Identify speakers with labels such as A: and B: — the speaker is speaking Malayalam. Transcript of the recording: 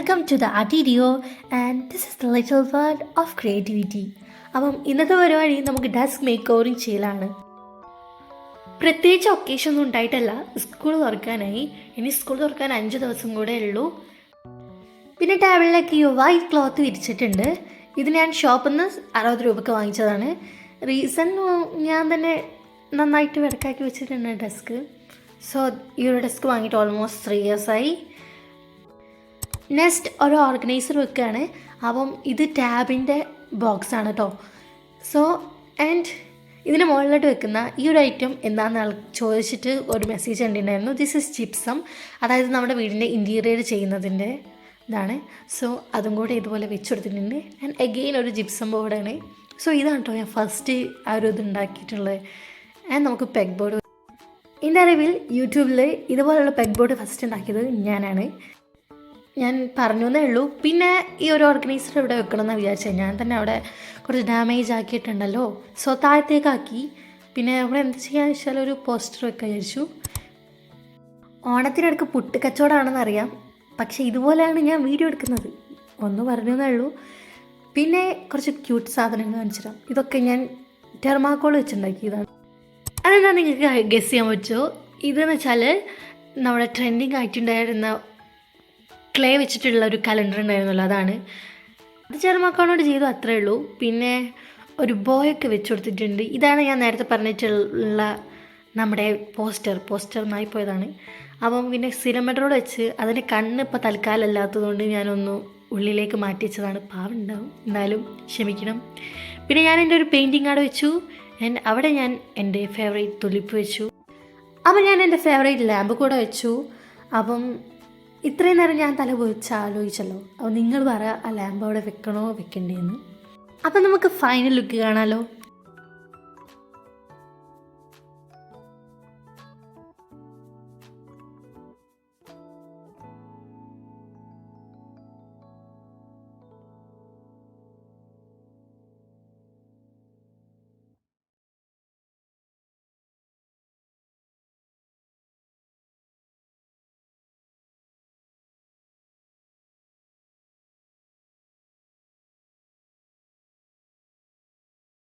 A: Welcome to the Artidio and this is the little world of creativity. അപ്പം ഇന്നത്തെ പരിപാടി നമുക്ക് ഡെസ്ക് മേക്ക് ഓവറിങ് ചെയ്യലാണ്. പ്രത്യേകിച്ച് ഒക്കേഷൻ ഒന്നും ഉണ്ടായിട്ടല്ല, സ്കൂൾ തുറക്കാനായി. ഇനി സ്കൂൾ തുറക്കാൻ 5 ദിവസം കൂടെ ഉള്ളൂ. പിന്നെ ടേബിളിലേക്ക് ഈ വൈറ്റ് ക്ലോത്ത് വിരിച്ചിട്ടുണ്ട്. ഇത് ഞാൻ ഷോപ്പിൽ നിന്ന് 60 രൂപയ്ക്ക് വാങ്ങിച്ചതാണ്. റീസൺ ഞാൻ തന്നെ നന്നായിട്ട് വിടക്കാക്കി വെച്ചിട്ടുണ്ട് ഡെസ്ക്. സോ ഈ ഒരു ഡെസ്ക് വാങ്ങിയിട്ട് ഓൾമോസ്റ്റ് 3 years ആയി. നെക്സ്റ്റ് ഒരു ഓർഗനൈസർ വെക്കുകയാണ്. അപ്പം ഇത് ടാബിൻ്റെ ബോക്സാണ് കേട്ടോ. സോ ആൻഡ് ഇതിന് മുകളിലോട്ട് വെക്കുന്ന ഈ ഒരു ഐറ്റം എന്താണെന്ന് ചോദിച്ചിട്ട് ഒരു മെസ്സേജ് കണ്ടിട്ടുണ്ടായിരുന്നു. ദിസ് ഇസ് ജിപ്സം, അതായത് നമ്മുടെ വീടിൻ്റെ ഇൻറ്റീരിയർ ചെയ്യുന്നതിൻ്റെ ഇതാണ്. സോ അതും കൂടെ ഇതുപോലെ വെച്ച് കൊടുത്തിട്ടുണ്ട്. ആൻഡ് അഗെയിൻ ഒരു ജിപ്സം ബോർഡാണ്. സോ ഇതാണ് കേട്ടോ ഞാൻ ഫസ്റ്റ് ആ ഒരു ഇത് ഉണ്ടാക്കിയിട്ടുള്ളത്. ആൻഡ് നമുക്ക് പെഗ് ബോർഡ്. എൻ്റെ അറിവിൽ യൂട്യൂബിൽ ഇതുപോലുള്ള പെഗ് ബോർഡ് ഫസ്റ്റ് ഉണ്ടാക്കിയത് ഞാൻ പറഞ്ഞു എന്നേ ഉള്ളൂ. പിന്നെ ഈ ഒരു ഓർഗനൈസർ ഇവിടെ വെക്കണമെന്ന് വിചാരിച്ചത്. ഞാൻ തന്നെ അവിടെ കുറച്ച് ഡാമേജ് ആക്കിയിട്ടുണ്ടല്ലോ. സോ താഴത്തേക്കാക്കി. പിന്നെ അവിടെ എന്ത് ചെയ്യാന്ന് വെച്ചാൽ ഒരു പോസ്റ്റർ വെക്കാൻ വിചാരിച്ചു. ഓണത്തിനിടയ്ക്ക് പുട്ട് കച്ചവടമാണെന്ന് അറിയാം, പക്ഷേ ഇതുപോലെയാണ് ഞാൻ വീഡിയോ എടുക്കുന്നത്. ഒന്ന് പറഞ്ഞു എന്നേ ഉള്ളൂ. പിന്നെ കുറച്ച് ക്യൂട്ട് സാധനങ്ങൾ കാണിച്ചിടാം. ഇതൊക്കെ ഞാൻ ടെർമാക്കോൾ വെച്ചുണ്ടാക്കിയതാണ്. അതെന്താ നിങ്ങൾക്ക് ഗസ് ചെയ്യാൻ പറ്റുമോ? ഇതെന്ന് വെച്ചാൽ നമ്മുടെ ട്രെൻഡിങ് ആയിട്ടുണ്ടായിരുന്ന ക്ലേ വെച്ചിട്ടുള്ള ഒരു കലണ്ടർ ഉണ്ടായിരുന്നല്ലോ, അതാണ്. അത് ചെറുമക്കളോട് ചെയ്തു, അത്രയേ ഉള്ളൂ. പിന്നെ ഒരു ബോയൊക്കെ വെച്ച് കൊടുത്തിട്ടുണ്ട്. ഇതാണ് ഞാൻ നേരത്തെ പറഞ്ഞിട്ടുള്ള നമ്മുടെ പോസ്റ്റർ നായിപ്പോയതാണ്. അപ്പം പിന്നെ സിനിമയോട് വെച്ച് അതിൻ്റെ കണ്ണ് ഇപ്പോൾ തൽക്കാലം അല്ലാത്തതുകൊണ്ട് ഞാനൊന്ന് ഉള്ളിലേക്ക് മാറ്റി വെച്ചതാണ്. പാവുണ്ടാവും, എന്നാലും ക്ഷമിക്കണം. പിന്നെ ഞാൻ എൻ്റെ ഒരു പെയിൻറ്റിങ് അവിടെ വെച്ചു. അവിടെ ഞാൻ എൻ്റെ ഫേവറേറ്റ് തുലിപ്പ് വെച്ചു. അപ്പം ഞാൻ എൻ്റെ ഫേവറേറ്റ് ലാമ്പ് കൂടെ വെച്ചു. അപ്പം ഇത്രയും നേരം ഞാൻ തല പൊളിച്ച് ആലോചിച്ചല്ലോ. അപ്പോൾ നിങ്ങൾ പറ, ആ ലാമ്പ് അവിടെ വെക്കണോ വെക്കണ്ടേന്ന്. അപ്പം നമുക്ക് ഫൈനൽ ലുക്ക് കാണാമല്ലോ.